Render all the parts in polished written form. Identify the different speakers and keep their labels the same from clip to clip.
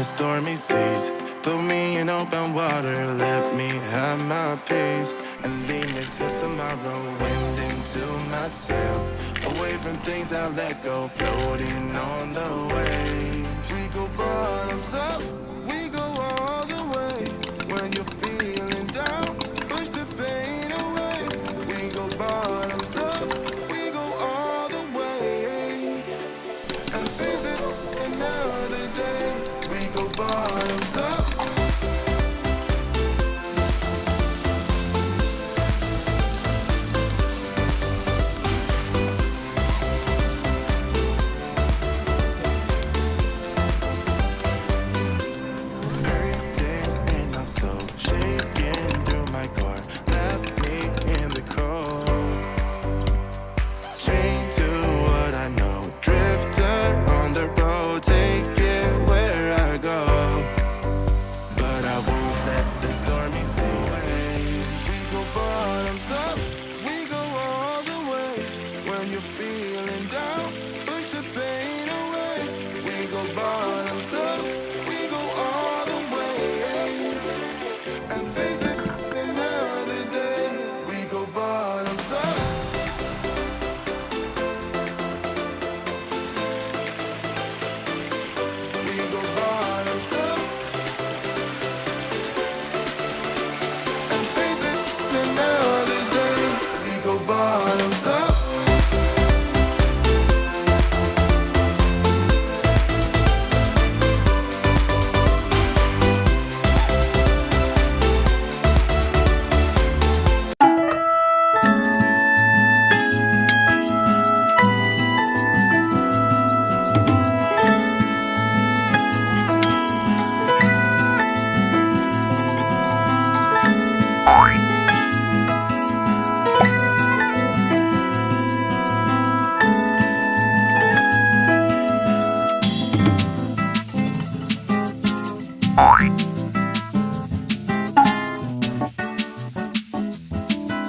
Speaker 1: stormy seas. Throw me in open water, let me have my peace. And leave me till tomorrow, wind into my sail. Away from things I let go, floating on the waves. We go bottoms up, we go all the way. When you're feeling down, push the pain away. We go bottoms up, we go all the way. And face it another day. We go bottoms up.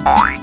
Speaker 2: Bye.